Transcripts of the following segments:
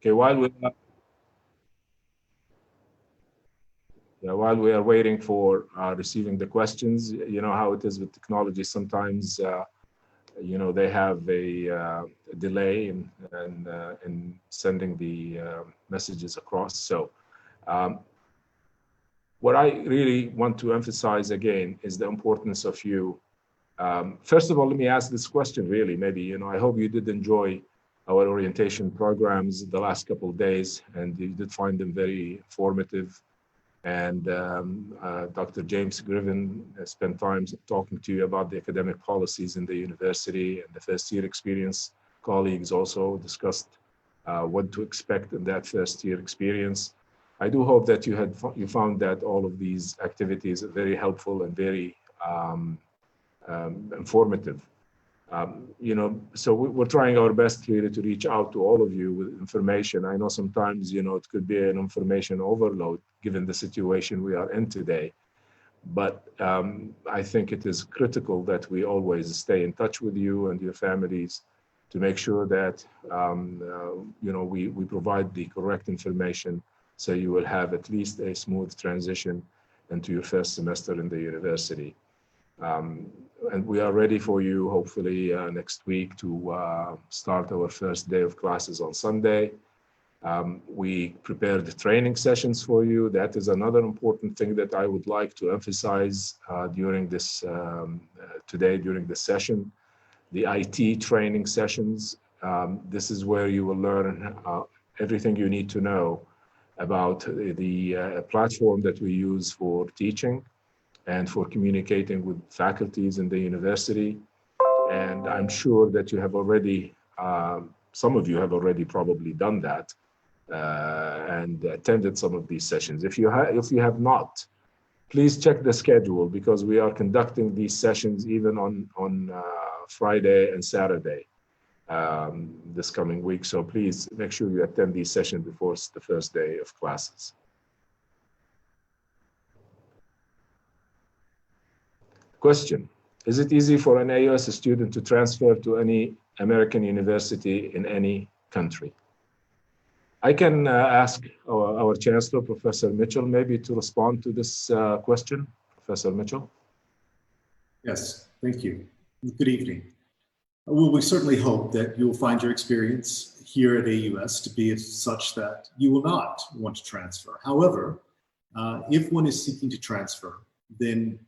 Okay, while we are waiting for receiving the questions, you know how it is with technology. Sometimes, they have a delay in sending the messages across. So um, what I really want to emphasize again is the importance of you. First of all, let me ask this question really, maybe, I hope you did enjoy our orientation programs the last couple of days and you did find them very informative. And Dr. James Griven spent time talking to you about the academic policies in the university, and the first year experience colleagues also discussed what to expect in that first year experience. I do hope that you found that all of these activities are very helpful and very informative. So we're trying our best really to reach out to all of you with information. I know sometimes, it could be an information overload given the situation we are in today. But I think it is critical that we always stay in touch with you and your families to make sure that, we provide the correct information so you will have at least a smooth transition into your first semester in the university. And we are ready for you, hopefully, next week to start our first day of classes on Sunday. We prepared training sessions for you. That is another important thing that I would like to emphasize during this during this session. The IT training sessions. This is where you will learn everything you need to know about the platform that we use for teaching and for communicating with faculties in the university. And I'm sure that you have already, some of you have already probably done that and attended some of these sessions. If you have not, please check the schedule because we are conducting these sessions even on Friday and Saturday this coming week. So please make sure you attend these sessions before the first day of classes. Question: is it easy for an AUS student to transfer to any American university in any country? I can ask our Chancellor, Professor Mitchell, maybe to respond to this question. Professor Mitchell? Yes, thank you. Good evening. Well, we certainly hope that you'll find your experience here at AUS to be such that you will not want to transfer. However, if one is seeking to transfer, then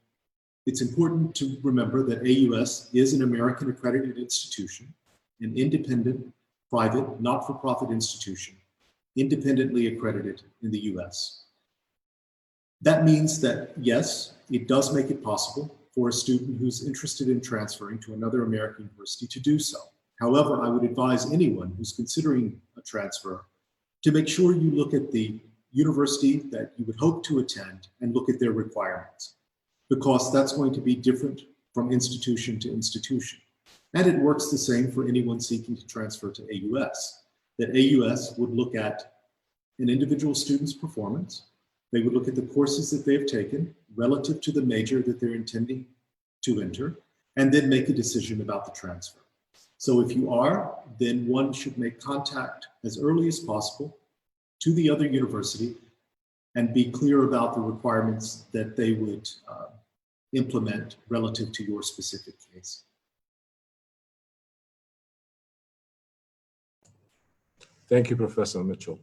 it's important to remember that AUS is an American accredited institution, an independent, private, not-for-profit institution, independently accredited in the US. That means that, yes, it does make it possible for a student who's interested in transferring to another American university to do so. However, I would advise anyone who's considering a transfer to make sure you look at the university that you would hope to attend and look at their requirements, because that's going to be different from institution to institution. And it works the same for anyone seeking to transfer to AUS, that AUS would look at an individual student's performance. They would look at the courses that they've taken relative to the major that they're intending to enter, and then make a decision about the transfer. So if you are, then one should make contact as early as possible to the other university and be clear about the requirements that they would implement relative to your specific case. Thank you, Professor Mitchell.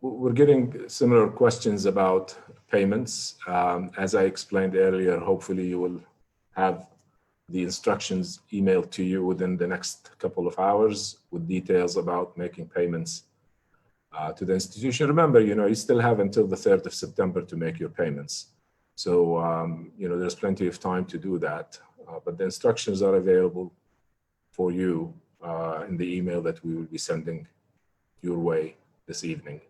We're getting similar questions about payments. As I explained earlier, hopefully you will have the instructions emailed to you within the next couple of hours with details about making payments to the institution. Remember, you still have until the 3rd of September to make your payments. So, there's plenty of time to do that. But the instructions are available for you in the email that we will be sending your way this evening.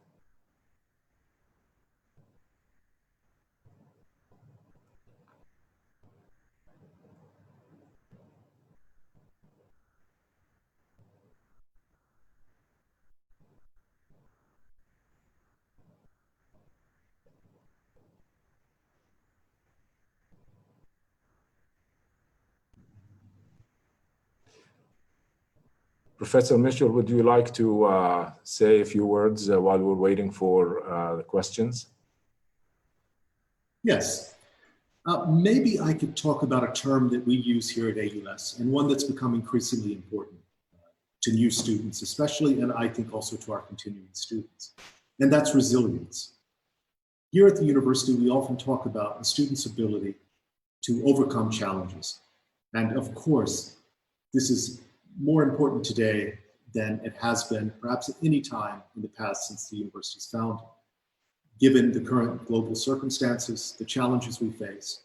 Professor Mitchell, would you like to say a few words while we're waiting for the questions? Yes. Maybe I could talk about a term that we use here at AUS and one that's become increasingly important to new students, especially, and I think also to our continuing students, and that's resilience. Here at the university, we often talk about a student's ability to overcome challenges. And of course, this is more important today than it has been perhaps at any time in the past since the university's founding, given the current global circumstances, the challenges we face,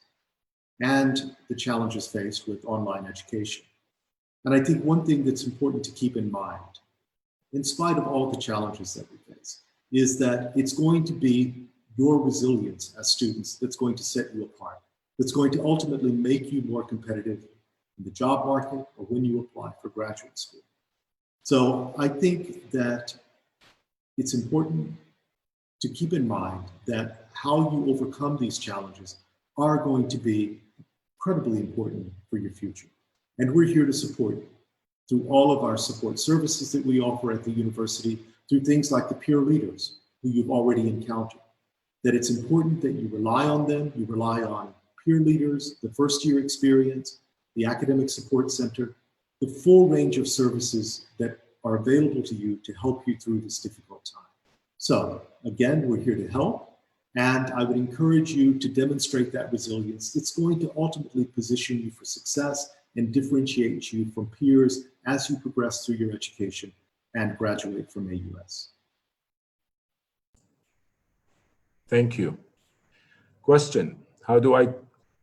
and the challenges faced with online education. And I think one thing that's important to keep in mind, in spite of all the challenges that we face, is that it's going to be your resilience as students that's going to set you apart, that's going to ultimately make you more competitive in the job market or when you apply for graduate school. So I think that it's important to keep in mind that how you overcome these challenges are going to be incredibly important for your future. And we're here to support you through all of our support services that we offer at the university, through things like the peer leaders who you've already encountered. That it's important that you rely on them, you rely on peer leaders, the first year experience, the academic support center, the full range of services that are available to you to help you through this difficult time. So again, we're here to help, and I would encourage you to demonstrate that resilience. It's going to ultimately position you for success and differentiate you from peers as you progress through your education and graduate from AUS. Thank you. Question: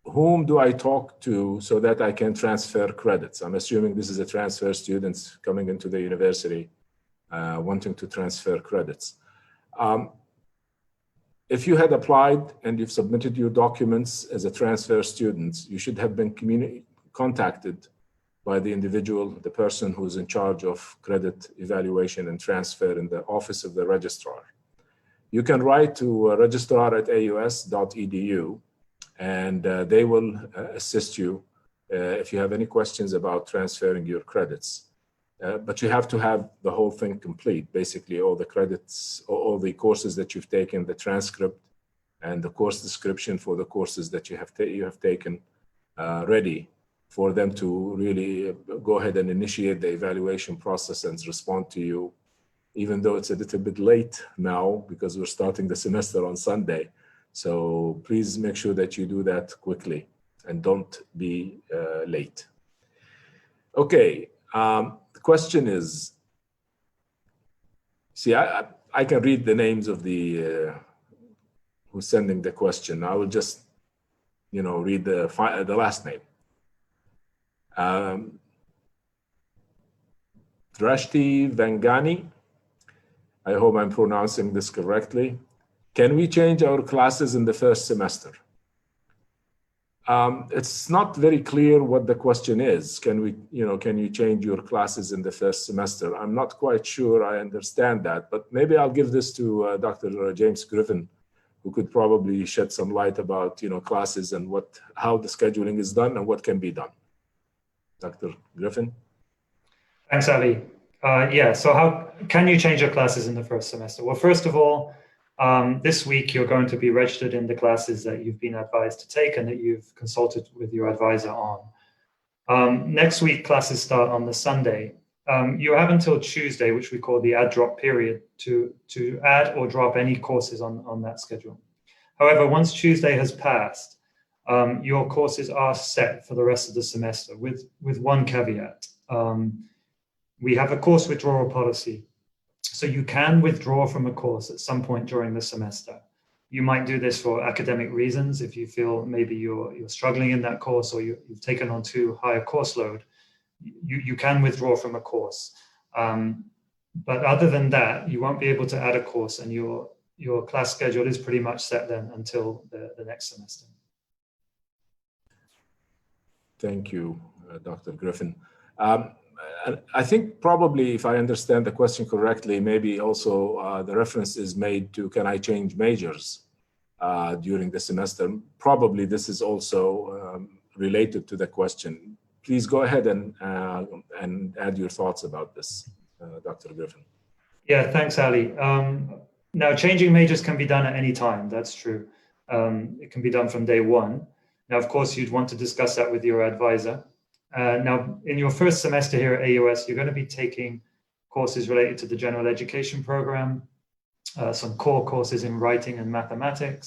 whom do I talk to so that I can transfer credits? I'm assuming this is a transfer students coming into the university wanting to transfer credits. If you had applied and you've submitted your documents as a transfer student, you should have been contacted by the individual, the person who's in charge of credit evaluation and transfer in the office of the registrar. You can write to registrar@aus.edu, and they will assist you if you have any questions about transferring your credits. But you have to have the whole thing complete, basically all the credits, all the courses that you've taken, the transcript, and the course description for the courses that you have taken ready for them to really go ahead and initiate the evaluation process and respond to you, even though it's a little bit late now because we're starting the semester on Sunday. So please make sure that you do that quickly and don't be late. Okay, the question is, see, I can read the names of the who's sending the question. I will just, read the last name. Drashti Vangani, I hope I'm pronouncing this correctly. Can we change our classes in the first semester? It's not very clear what the question is. Can you change your classes in the first semester? I'm not quite sure I understand that, but maybe I'll give this to Dr. James Griffin, who could probably shed some light about, classes and how the scheduling is done and what can be done. Dr. Griffin? Thanks, Ali. So how can you change your classes in the first semester? Well, first of all, this week you're going to be registered in the classes that you've been advised to take and that you've consulted with your advisor on. Next week, classes start on the Sunday. You have until Tuesday, which we call the add drop period, to add or drop any courses on that schedule. However, once Tuesday has passed, your courses are set for the rest of the semester with one caveat. We have a course withdrawal policy. So you can withdraw from a course at some point during the semester. You might do this for academic reasons. If you feel maybe you're struggling in that course or you've taken on too high a course load, you can withdraw from a course. But other than that, you won't be able to add a course, and your class schedule is pretty much set then until the next semester. Thank you, Dr. Griffin. I think probably, if I understand the question correctly, maybe also the reference is made to, can I change majors during the semester? Probably this is also related to the question. please go ahead and add your thoughts about this, Dr. Griffin. Yeah, thanks, Ali. Now, changing majors can be done at any time. That's true. It can be done from day one. Now, of course, you'd want to discuss that with your advisor. Now, in your first semester here at AUS, you're going to be taking courses related to the general education program, some core courses in writing and mathematics,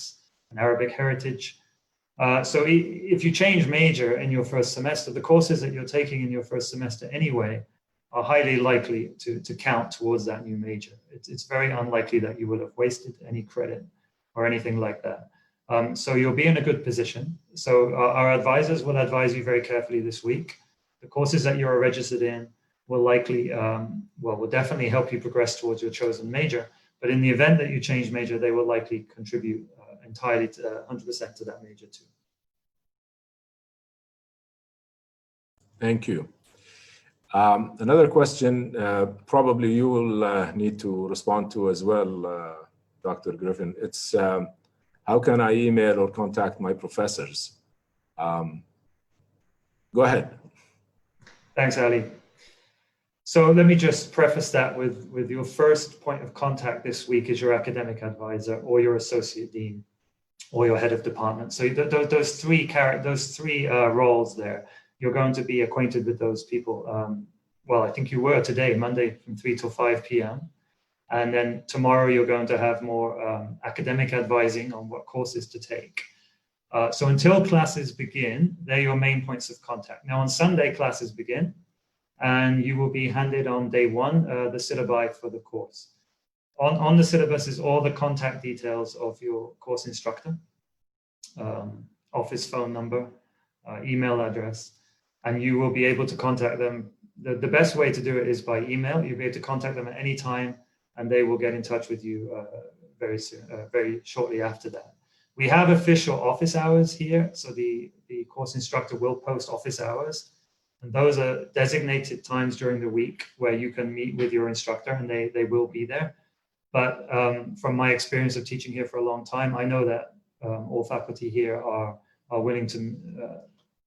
and Arabic heritage. So if you change major in your first semester, the courses that you're taking in your first semester anyway are highly likely to count towards that new major. It's very unlikely that you will have wasted any credit or anything like that. So you'll be in a good position. So our advisors will advise you very carefully this week. The courses that you're registered in will likely, will definitely help you progress towards your chosen major. But in the event that you change major, they will likely contribute entirely to 100% to that major too. Thank you. Another question, probably you will need to respond to as well, Dr. Griffin. It's how can I email or contact my professors? Go ahead. Thanks, Ali. So let me just preface that with your first point of contact this week is your academic advisor or your associate dean or your head of department. So those three roles there, you're going to be acquainted with those people. Well, I think you were today, Monday from 3 till 5 p.m. And then tomorrow you're going to have more academic advising on what courses to take. So until classes begin, they're your main points of contact. Now on Sunday, classes begin, and you will be handed on day one the syllabi for the course. On the syllabus is all the contact details of your course instructor, office phone number, email address, and you will be able to contact them. The best way to do it is by email. You'll be able to contact them at any time, and they will get in touch with you very soon, very shortly after that. We have official office hours here, so the course instructor will post office hours, and those are designated times during the week where you can meet with your instructor, and they will be there. But from my experience of teaching here for a long time, I know that all faculty here are willing to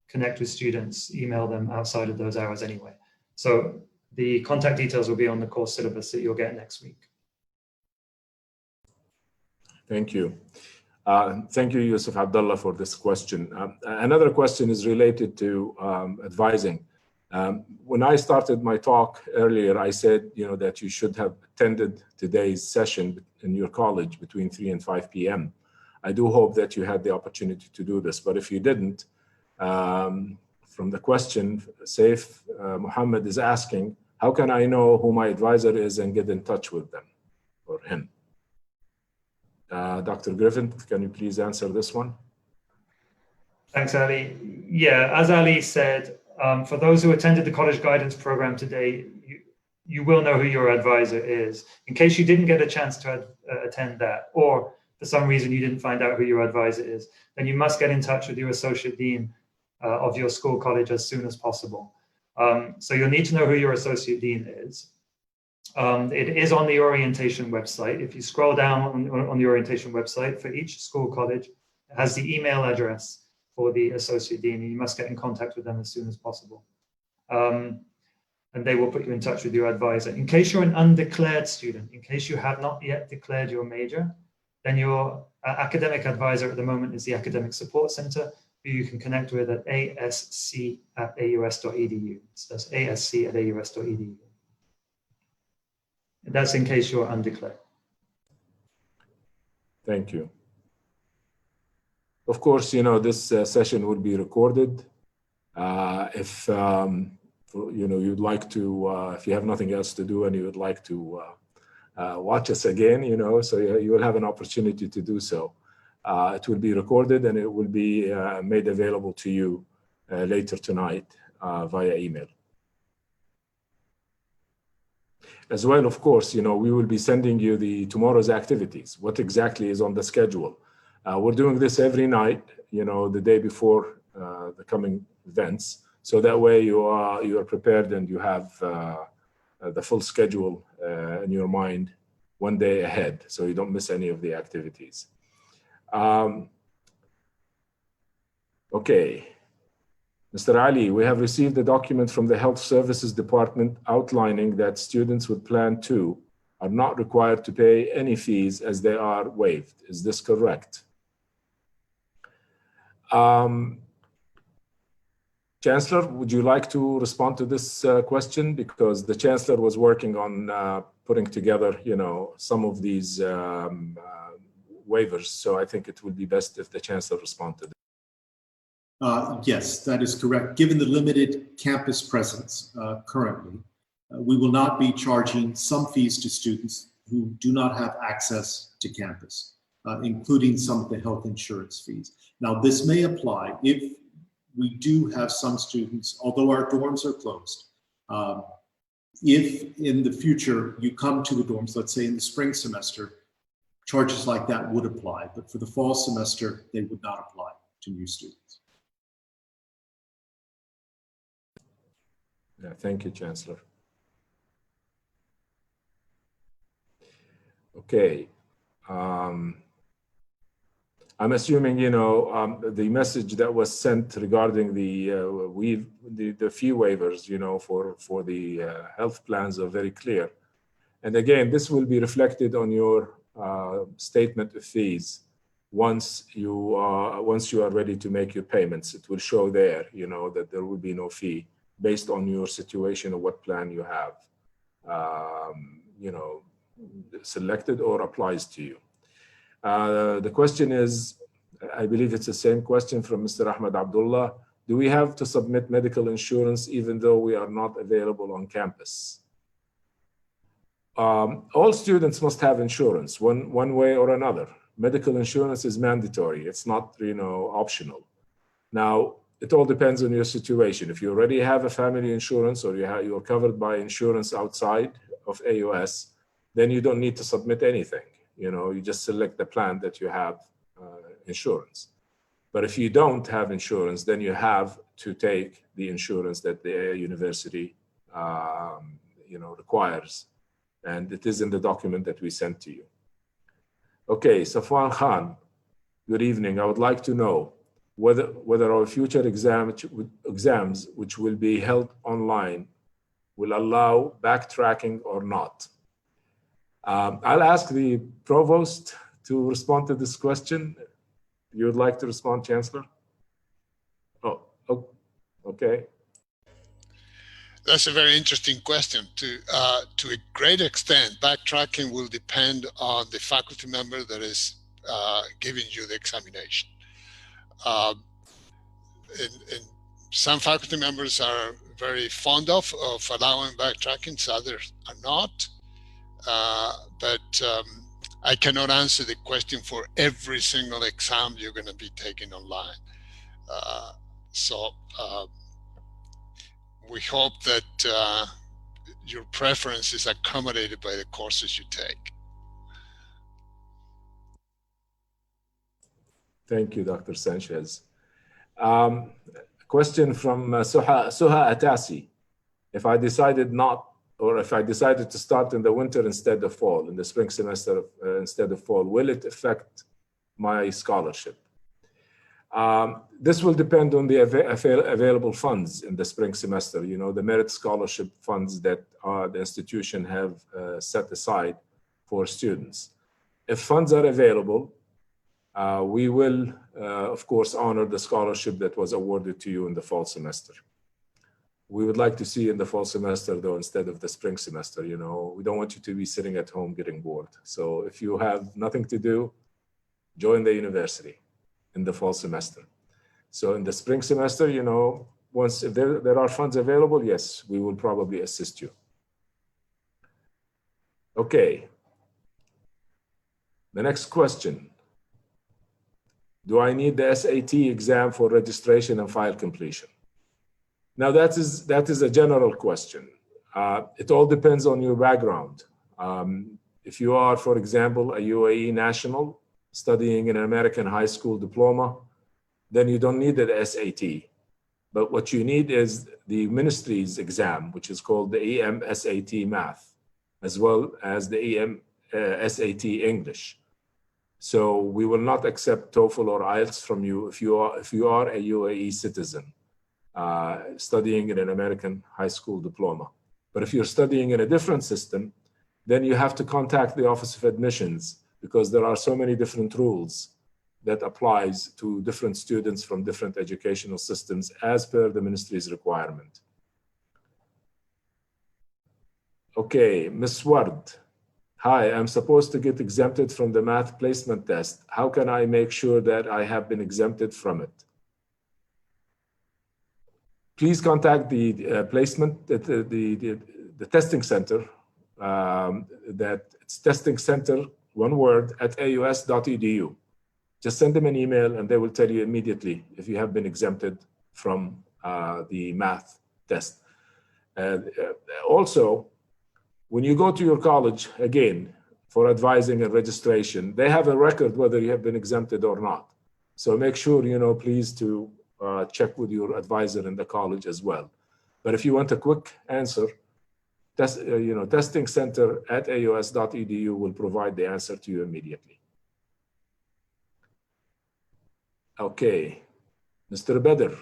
connect with students, email them outside of those hours anyway. So the contact details will be on the course syllabus that you'll get next week. Thank you. Thank you, Yusuf Abdullah, for this question. Another question is related to advising. When I started my talk earlier, I said, that you should have attended today's session in your college between 3 and 5 p.m. I do hope that you had the opportunity to do this, but if you didn't, from the question, Saif Muhammad is asking, how can I know who my advisor is and get in touch with them or him? Dr. Griffin, can you please answer this one? Thanks, Ali. Yeah, as Ali said, for those who attended the college guidance program today, you will know who your advisor is. In case you didn't get a chance to attend that, or for some reason you didn't find out who your advisor is, then you must get in touch with your associate dean of your school college as soon as possible. So you'll need to know who your associate dean is. It is on the orientation website. If you scroll down on the orientation website for each school college, it has the email address for the associate dean, and you must get in contact with them as soon as possible. And they will put you in touch with your advisor. In case you're an undeclared student, in case you have not yet declared your major, then your academic advisor at the moment is the Academic Support Center, who you can connect with at asc@aus.edu. So that's asc@aus.edu. That's in case you're undeclared. Thank you. Of course, this session will be recorded. If you'd like to, if you have nothing else to do and you would like to watch us again, so you will have an opportunity to do so. It will be recorded and it will be made available to you later tonight via email. As well, of course, we will be sending you tomorrow's activities, what exactly is on the schedule. We're doing this every night, the day before the coming events. So that way you are prepared and you have the full schedule in your mind one day ahead, so you don't miss any of the activities. Okay. Mr. Ali, we have received a document from the Health Services Department outlining that students with Plan 2 are not required to pay any fees as they are waived. Is this correct? Chancellor, would you like to respond to this question? Because the Chancellor was working on putting together, some of these waivers. So I think it would be best if the Chancellor responded to this. Yes, that is correct. Given the limited campus presence currently, we will not be charging some fees to students who do not have access to campus, including some of the health insurance fees. Now, this may apply if we do have some students, although our dorms are closed, if in the future you come to the dorms, let's say in the spring semester, charges like that would apply, but for the fall semester, they would not apply to new students. Yeah, thank you, Chancellor. Okay. I'm assuming, the message that was sent regarding the fee waivers, for the health plans are very clear. And again, this will be reflected on your statement of fees once you are ready to make your payments. It will show there, that there will be no fee based on your situation or what plan you have, selected or applies to you. The question is, I believe it's the same question from Mr. Ahmed Abdullah. Do we have to submit medical insurance even though we are not available on campus? All students must have insurance one way or another. Medical insurance is mandatory. It's not, optional. Now, it all depends on your situation. If you already have a family insurance or you're covered by insurance outside of AUS, then you don't need to submit anything. You just select the plan that you have insurance. But if you don't have insurance, then you have to take the insurance that the university, requires. And it is in the document that we sent to you. Okay, Safwan Khan, good evening. I would like to know whether our future exams, which will be held online, will allow backtracking or not. I'll ask the provost to respond to this question. You would like to respond, Chancellor? Oh, okay. That's a very interesting question. To a great extent, backtracking will depend on the faculty member that is giving you the examination. And some faculty members are very fond of allowing backtracking, others are not. But I cannot answer the question for every single exam you're going to be taking online. So we hope that your preference is accommodated by the courses you take. Thank you, Dr. Sanchez. Question from Suha Atasi. If I decided to start in the winter instead of fall, in the spring semester instead of fall, will it affect my scholarship? This will depend on the available funds in the spring semester, the merit scholarship funds that the institution have set aside for students. If funds are available, we will, of course, honor the scholarship that was awarded to you in the fall semester. We would like to see in the fall semester, though, instead of the spring semester. We don't want you to be sitting at home getting bored. So if you have nothing to do, join the university in the fall semester. So in the spring semester, if there are funds available, yes, we will probably assist you. Okay. The next question. Do I need the SAT exam for registration and file completion? Now that is a general question. It all depends on your background. If you are, for example, a UAE national studying in an American high school diploma, then you don't need the SAT. But what you need is the ministry's exam, which is called the EM SAT Math, as well as the EM SAT English. So we will not accept TOEFL or IELTS from you if you are a UAE citizen. studying in an American high school diploma. But if you're studying in a different system, then you have to contact the Office of Admissions, because there are so many different rules that applies to different students from different educational systems as per the ministry's requirement. Okay, Ms. Ward. Hi, I'm supposed to get exempted from the math placement test. How can I make sure that I have been exempted from it? Please contact the placement, the testing center. It's testing center, one word, at aus.edu. Just send them an email and they will tell you immediately if you have been exempted from the math test. Also, when you go to your college, again, for advising and registration, they have a record whether you have been exempted or not. So make sure, please to check with your advisor in the college as well. But if you want a quick answer, testing center at aus.edu will provide the answer to you immediately. Okay, Mr. Badr,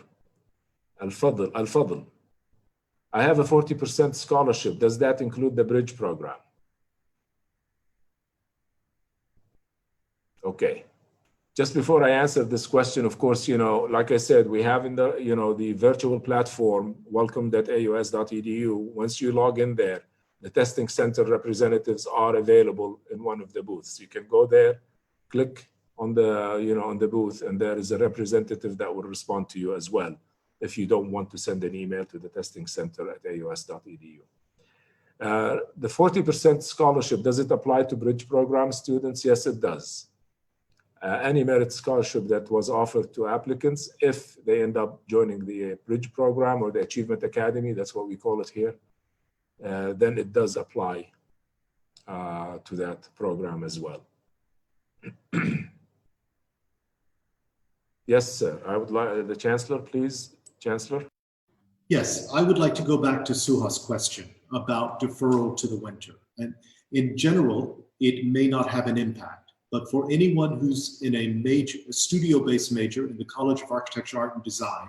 Al-Fadl. I have a 40% scholarship. Does that include the bridge program? Okay. Just before I answer this question, of course, like I said, we have in the, the virtual platform, welcome.aus.edu. Once you log in there, the testing center representatives are available in one of the booths. You can go there, click on the, on the booth, and there is a representative that will respond to you as well, if you don't want to send an email to the testing center at aus.edu. The 40% scholarship, does it apply to bridge program students? Yes, it does. Any merit scholarship that was offered to applicants, if they end up joining the bridge program or the Achievement Academy, that's what we call it here, then it does apply to that program as well. Yes, sir. I would like the Chancellor, please. Chancellor? Yes, I would like to go back to Suha's question about deferral to the winter. And in general, it may not have an impact, but for anyone who's in a studio-based major in the College of Architecture, Art and Design,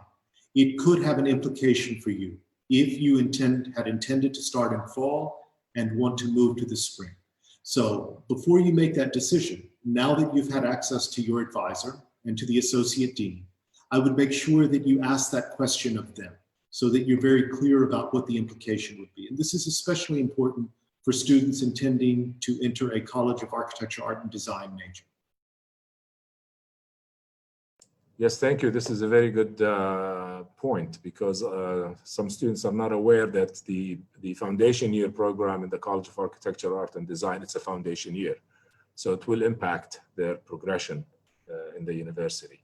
it could have an implication for you if you had intended to start in fall and want to move to the spring. So before you make that decision, now that you've had access to your advisor and to the associate dean, I would make sure that you ask that question of them so that you're very clear about what the implication would be. And this is especially important for students intending to enter a College of Architecture, Art and Design major. Yes, thank you. This is a very good point, because some students are not aware that the foundation year program in the College of Architecture, Art and Design, it's a foundation year. So it will impact their progression in the university.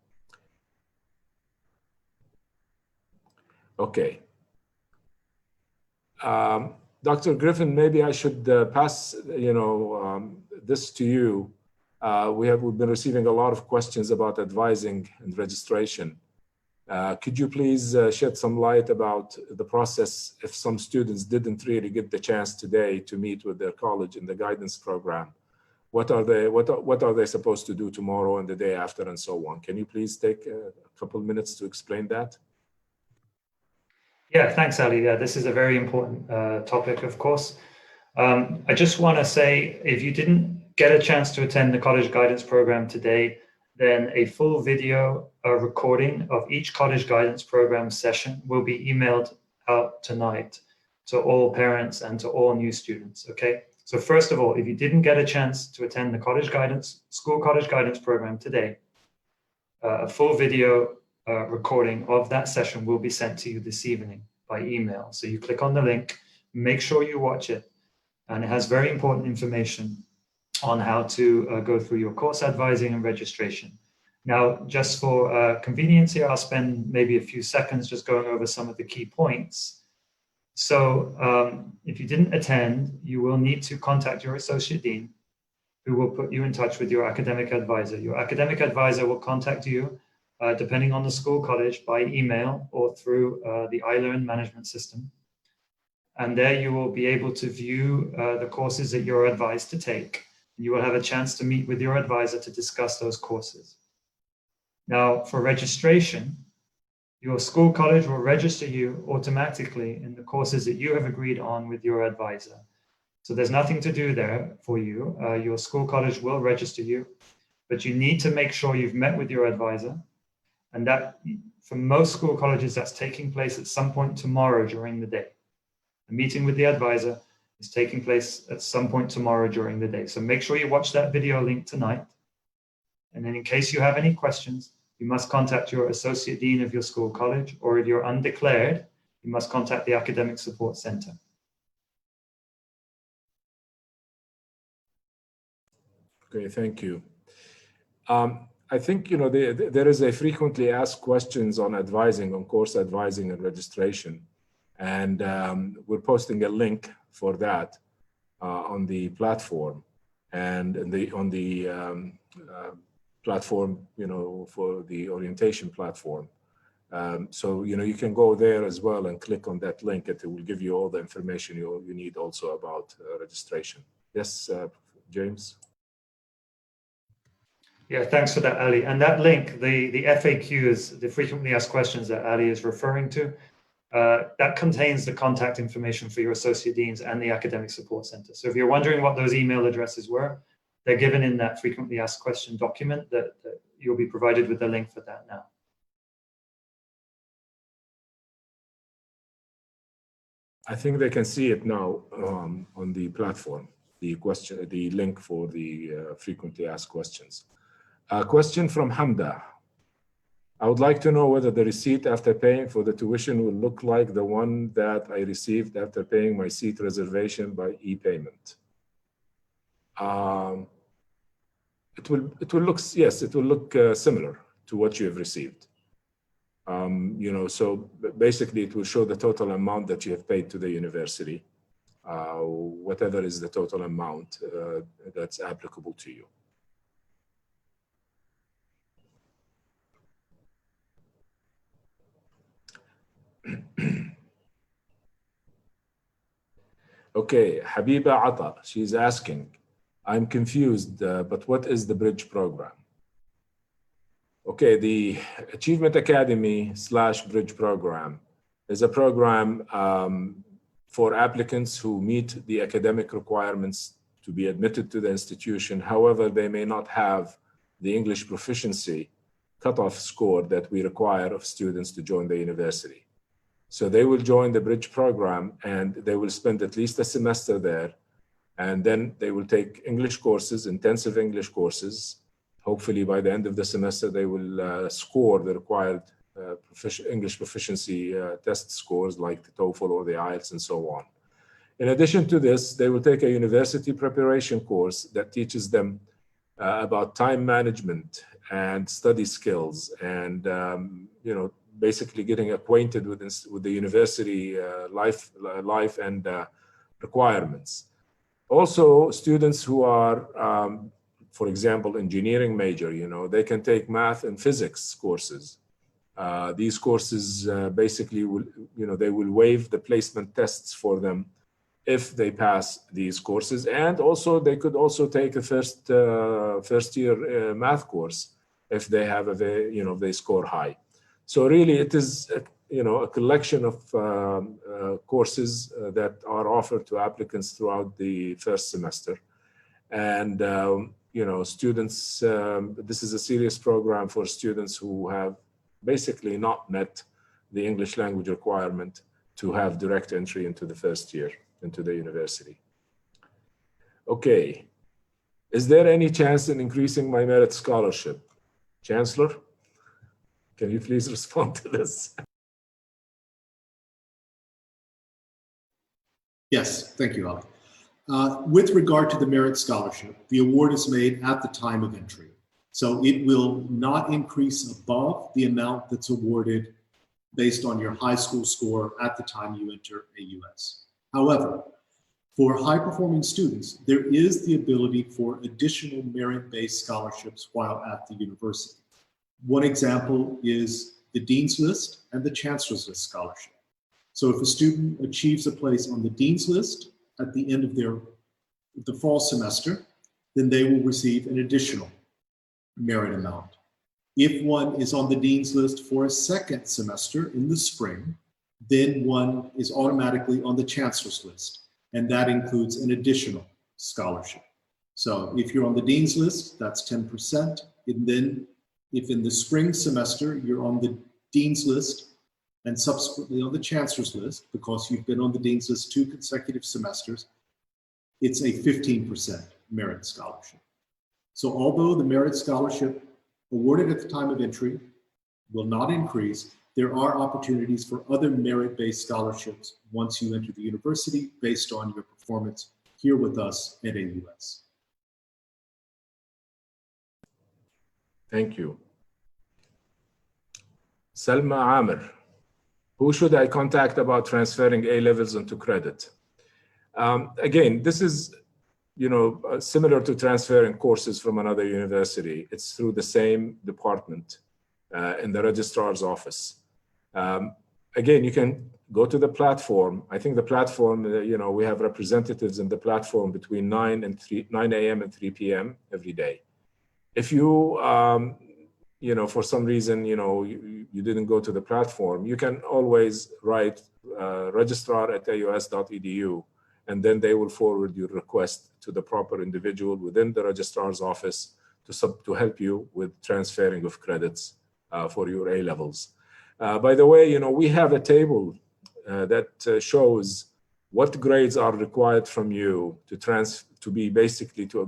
Okay. Dr. Griffin, maybe I should pass, this to you. We've been receiving a lot of questions about advising and registration. Could you please shed some light about the process if some students didn't really get the chance today to meet with their college in the guidance program? What are they supposed to do tomorrow and the day after and so on? Can you please take a couple minutes to explain that? Yeah, thanks, Ali. Yeah, this is a very important topic, of course. I just want to say, if you didn't get a chance to attend the college guidance program today, then a full video recording of each college guidance program session will be emailed out tonight to all parents and to all new students, okay? So first of all, if you didn't get a chance to attend the school college guidance program today, a full video recording of that session will be sent to you this evening by email. So you click on the link, make sure you watch it, and it has very important information on how to go through your course advising and registration. Now, just for convenience here, I'll spend maybe a few seconds just going over some of the key points. So if you didn't attend, you will need to contact your associate dean, who will put you in touch with your academic advisor. Your academic advisor will contact you depending on the school college, by email or through the iLearn management system. And there you will be able to view the courses that you're advised to take. You will have a chance to meet with your advisor to discuss those courses. Now, for registration, Your school college will register you automatically in the courses that you have agreed on with your advisor. So there's nothing to do there for you. Your school college will register you, but you need to make sure you've met with your advisor. And that, for most school colleges, that's taking place at some point tomorrow during the day. A meeting with the advisor is taking place at some point tomorrow during the day. So make sure you watch that video link tonight. And then in case you have any questions, you must contact your associate dean of your school college, or if you're undeclared, you must contact the Academic Support Center. Okay, thank you. I think, you know, there is a frequently asked questions on advising, on course advising and registration. And we're posting a link for that on the platform and on the platform, you know, for the orientation platform. So, you know, you can go there as well and click on that link. It will give you all the information you need also about registration. Yes, James? Yeah, thanks for that, Ali. And that link, the FAQs, the frequently asked questions that Ali is referring to, that contains the contact information for your associate deans and the Academic Support Center. So if you're wondering what those email addresses were, they're given in that frequently asked question document that you'll be provided with the link for that now. I think they can see it now on the platform, the link for the frequently asked questions. A question from Hamda. I would like to know whether the receipt after paying for the tuition will look like the one that I received after paying my seat reservation by e-payment. It will look, yes, it will look similar to what you have received. You know, so basically it will show the total amount that you have paid to the university, whatever is the total amount that's applicable to you. Okay, Habiba Ata, she's asking, I'm confused, but what is the bridge program? Okay, the Achievement Academy / Bridge program is a program for applicants who meet the academic requirements to be admitted to the institution. However, they may not have the English proficiency cutoff score that we require of students to join the university. So they will join the bridge program and they will spend at least a semester there. And then they will take English courses, intensive English courses. Hopefully by the end of the semester, they will score the required English proficiency test scores like the TOEFL or the IELTS and so on. In addition to this, they will take a university preparation course that teaches them about time management and study skills and, you know, basically getting acquainted with the university life and requirements. Also, students who are, for example, engineering major, you know, they can take math and physics courses. These courses basically will, you know, they will waive the placement tests for them if they pass these courses. And also they could also take a first year math course if they have you know, they score high. So really it is, you know, a collection of courses that are offered to applicants throughout the first semester. And, you know, students, this is a serious program for students who have basically not met the English language requirement to have direct entry into the first year into the university. Okay, is there any chance in increasing my merit scholarship? Chancellor, can you please respond to this? Yes, thank you, Ali. With regard to the merit scholarship, the award is made at the time of entry. So it will not increase above the amount that's awarded based on your high school score at the time you enter AUS. However, for high-performing students, there is the ability for additional merit-based scholarships while at the university. One example is the Dean's List and the Chancellor's List scholarship. So if a student achieves a place on the Dean's List at the end of the fall semester, then they will receive an additional merit amount. If one is on the Dean's List for a second semester in the spring, then one is automatically on the Chancellor's List, and that includes an additional scholarship. So if you're on the Dean's List, that's 10%. And then if in the spring semester you're on the Dean's List and subsequently on the Chancellor's List, because you've been on the Dean's List 2 consecutive semesters, it's a 15% merit scholarship. So although the merit scholarship awarded at the time of entry will not increase, there are opportunities for other merit-based scholarships once you enter the university based on your performance here with us at AUS. Thank you. Salma Amir, who should I contact about transferring A-levels into credit? Again, this is similar to transferring courses from another university. It's through the same department in the registrar's office. Again, you can go to the platform. I think the platform, we have representatives in the platform between 9 a.m. and 3 p.m. every day. If you, for some reason, you didn't go to the platform, you can always write registrar@aus.edu, and then they will forward your request to the proper individual within the registrar's office to help you with transferring of credits for your A-levels. By the way, we have a table that shows what grades are required from you to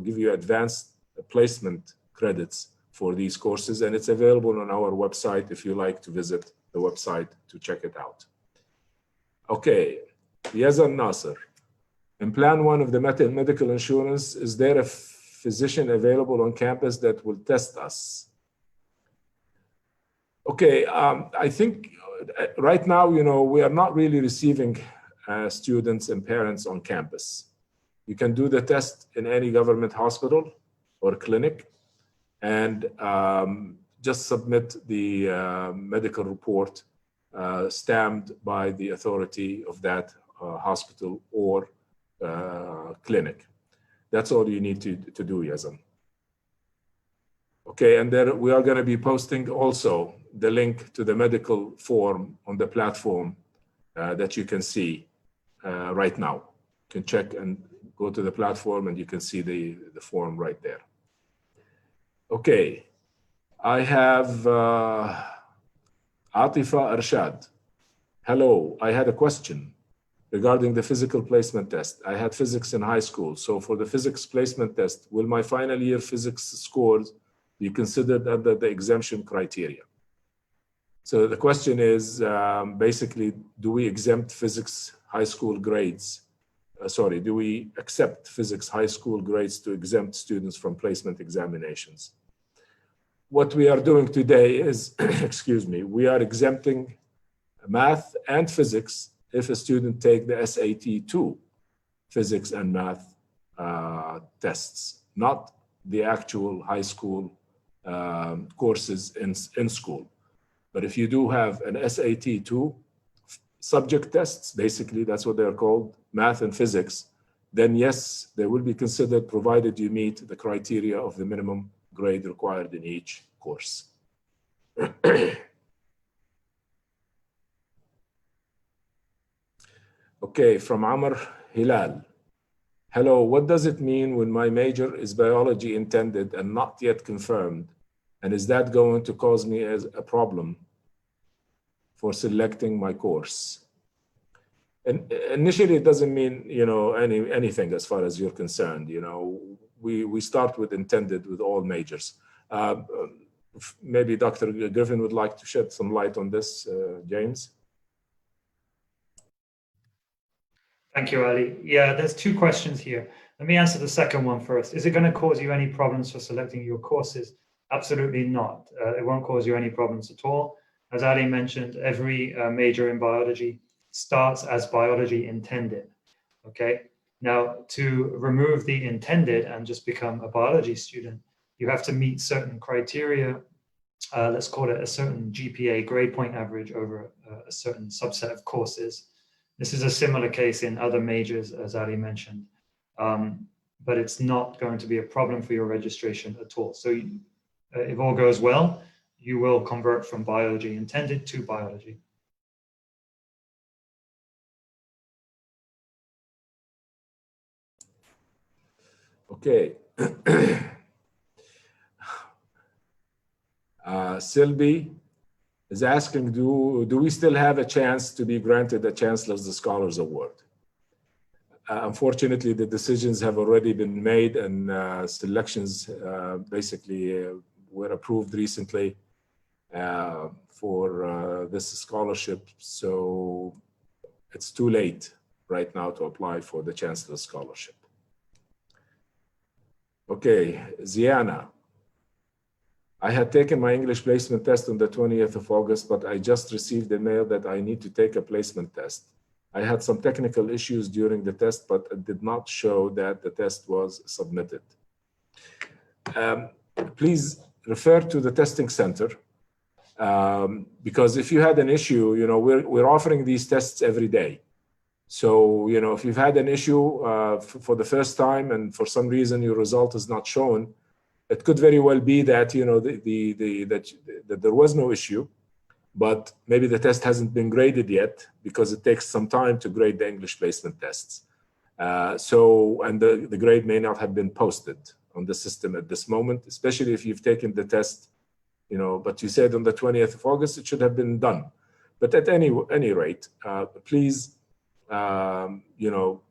give you advanced placement credits for these courses, and it's available on our website if you like to visit the website to check it out. Okay, Yazan Nasser. In Plan 1 of the medical insurance, is there a physician available on campus that will test us? Okay, I think right now, we are not really receiving students and parents on campus. You can do the test in any government hospital or clinic and just submit the medical report stamped by the authority of that hospital or clinic. That's all you need to do, Yazan. Okay, and then we are going to be posting also the link to the medical form on the platform that you can see right now. You can check and go to the platform and you can see the form right there. Okay, I have Atifa Arshad. Hello, I had a question regarding the physical placement test. I had physics in high school. So for the physics placement test, will my final year physics scores be considered under the exemption criteria? So the question is basically, do we exempt physics high school grades? Do we accept physics high school grades to exempt students from placement examinations? What we are doing today is, excuse me, we are exempting math and physics if a student take the SAT-2 physics and math tests, not the actual high school courses in school. But if you do have an SAT-2 subject tests, basically that's what they're called, math and physics, then yes, they will be considered provided you meet the criteria of the minimum grade required in each course. Okay, from Amr Hilal. Hello, what does it mean when my major is biology intended and not yet confirmed? And is that going to cause me as a problem for selecting my course? And initially, it doesn't mean, anything as far as you're concerned. We start with intended with all majors. Maybe Dr. Griffin would like to shed some light on this, James. Thank you, Ali. Yeah, there's two questions here. Let me answer the second one first. Is it going to cause you any problems for selecting your courses? Absolutely not. It won't cause you any problems at all. As Ali mentioned, every major in biology starts as biology intended. Okay. Now, to remove the intended and just become a biology student, you have to meet certain criteria. Let's call it a certain GPA, grade point average, over a certain subset of courses. This is a similar case in other majors, as Ali mentioned, but it's not going to be a problem for your registration at all. So if all goes well, you will convert from biology intended to biology. Okay. Sylvie is asking, do we still have a chance to be granted the Chancellor's Scholars Award? Unfortunately, the decisions have already been made, and selections basically were approved recently for this scholarship. So it's too late right now to apply for the Chancellor's Scholarship. Okay, Ziana. I had taken my English placement test on the 20th of August, but I just received a mail that I need to take a placement test. I had some technical issues during the test, but it did not show that the test was submitted. Please refer to the testing center, because if you had an issue, you know, we're offering these tests every day. So, you know, if you've had an issue for the first time and for some reason your result is not shown, it could very well be that, you know, that there was no issue, but maybe the test hasn't been graded yet because it takes some time to grade the English placement tests. And the grade may not have been posted on the system at this moment, especially if you've taken the test, you know, but you said on the 20th of August, it should have been done. But at any rate, please, you know,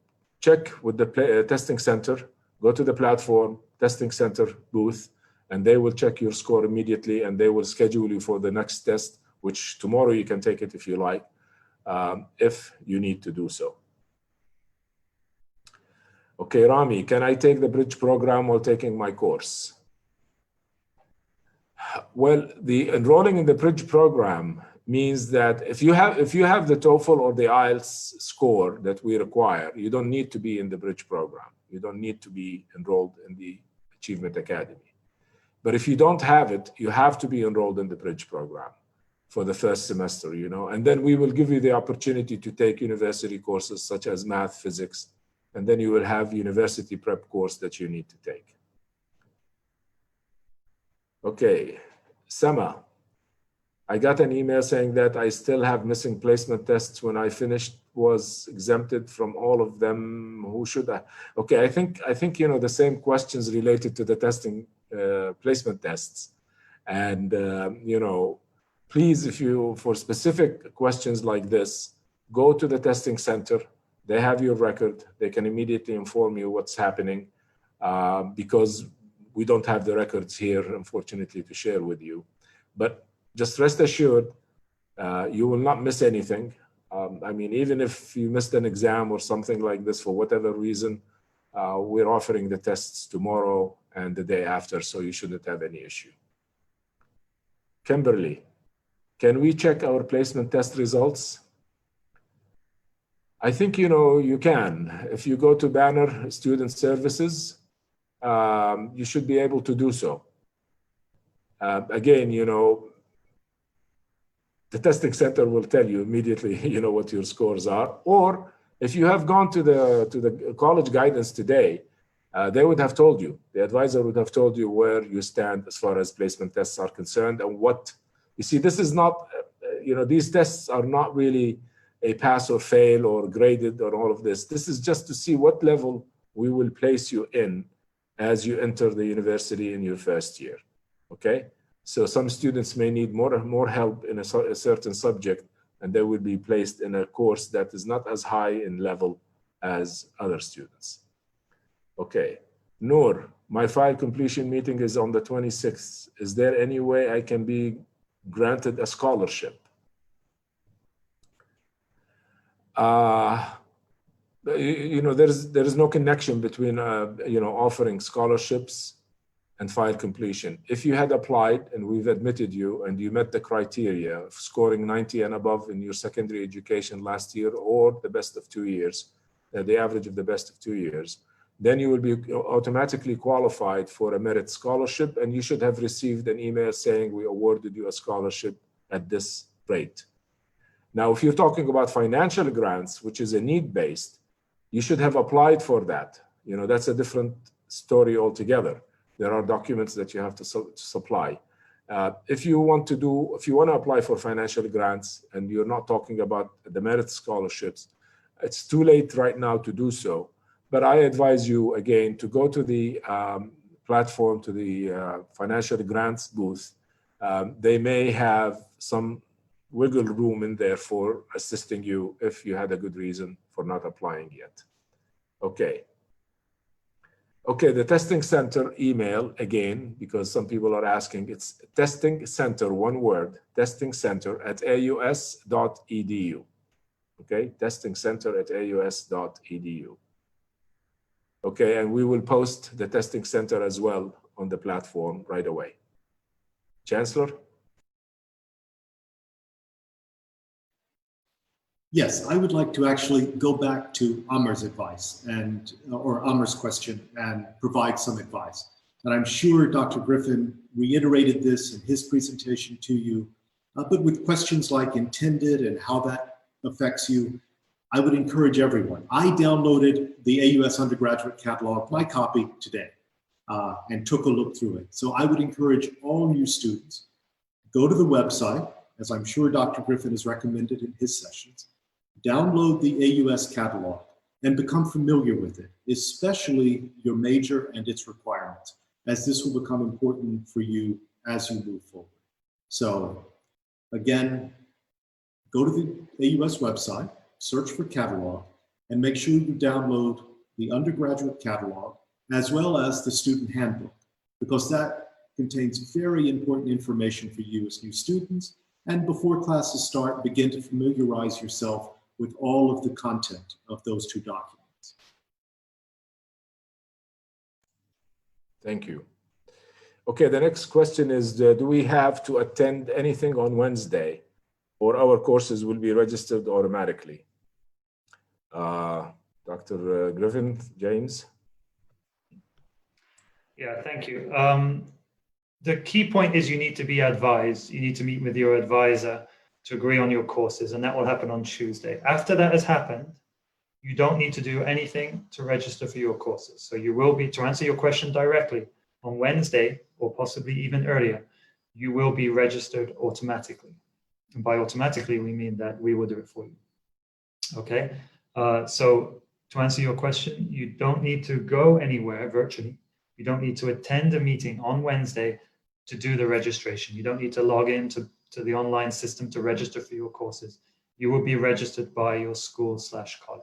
check with the testing center, go to the platform, testing center booth, and they will check your score immediately, and they will schedule you for the next test, which tomorrow you can take it if you like, if you need to do so. Okay, Rami, can I take the bridge program while taking my course? Well, the enrolling in the bridge program means that if you have the TOEFL or the IELTS score that we require, you don't need to be in the bridge program. You don't need to be enrolled in the Achievement Academy. But if you don't have it, you have to be enrolled in the bridge program for the first semester, you know, and then we will give you the opportunity to take university courses such as math, physics, and then you will have university prep course that you need to take. Okay, Sama, I got an email saying that I still have missing placement tests when I finished, was exempted from all of them. Who should I? Okay, I think you know the same questions related to the testing placement tests, and you know, please, if you for specific questions like this, go to the testing center. They have your record. They can immediately inform you what's happening, because we don't have the records here, unfortunately, to share with you. But just rest assured, you will not miss anything. I mean, even if you missed an exam or something like this for whatever reason, we're offering the tests tomorrow and the day after, so you shouldn't have any issue. Kimberly, can we check our placement test results? I think, you know, you can. If you go to Banner Student Services, you should be able to do so. Again, you know, the testing center will tell you immediately, you know, what your scores are. Or if you have gone to the college guidance today, they would have told you, the advisor would have told you where you stand as far as placement tests are concerned and what, you see, this is not, you know, these tests are not really a pass or fail or graded or all of this. This is just to see what level we will place you in as you enter the university in your first year, okay? So some students may need more help in a certain subject, and they will be placed in a course that is not as high in level as other students. Okay, Noor, my file completion meeting is on the 26th. Is there any way I can be granted a scholarship? You know, there is no connection between you know, offering scholarships and file completion. If you had applied and we've admitted you and you met the criteria of scoring 90 and above in your secondary education last year or the best of 2 years, the average of the best of 2 years, then you will be automatically qualified for a merit scholarship, and you should have received an email saying we awarded you a scholarship at this rate. Now, if you're talking about financial grants, which is a need-based, you should have applied for that. You know, that's a different story altogether. There are documents that you have to supply. If you want to apply for financial grants and you're not talking about the merit scholarships, it's too late right now to do so. But I advise you again to go to the platform, to the financial grants booth. They may have some wiggle room in there for assisting you if you had a good reason for not applying yet. Okay. Okay, the testing center email again, because some people are asking, it's testing center, one word, testing center at aus.edu. Okay, testing center at aus.edu. Okay, and we will post the testing center as well on the platform right away. Chancellor? Yes, I would like to actually go back to Amar's advice or Amar's question and provide some advice. And I'm sure Dr. Griffin reiterated this in his presentation to you, but with questions like intended and how that affects you, I would encourage everyone. I downloaded the AUS undergraduate catalog, my copy today, and took a look through it. So I would encourage all new students, go to the website, as I'm sure Dr. Griffin has recommended in his sessions, download the AUS catalog and become familiar with it, especially your major and its requirements, as this will become important for you as you move forward. So again, go to the AUS website, search for catalog, and make sure you download the undergraduate catalog as well as the student handbook, because that contains very important information for you as new students. And before classes start, begin to familiarize yourself with all of the content of those two documents. Thank you. Okay, the next question is, do we have to attend anything on Wednesday, or our courses will be registered automatically? Dr. Griffin, James? Yeah, thank you. The key point is you need to be advised. You need to meet with your advisor to agree on your courses, and that will happen on Tuesday. After that has happened, you don't need to do anything to register for your courses. So you will be, to answer your question directly, on Wednesday, or possibly even earlier, you will be registered automatically. And by automatically, we mean that we will do it for you. Okay, so to answer your question, you don't need to go anywhere virtually. You don't need to attend a meeting on Wednesday to do the registration. You don't need to log in to the online system to register for your courses. You will be registered by your school/college.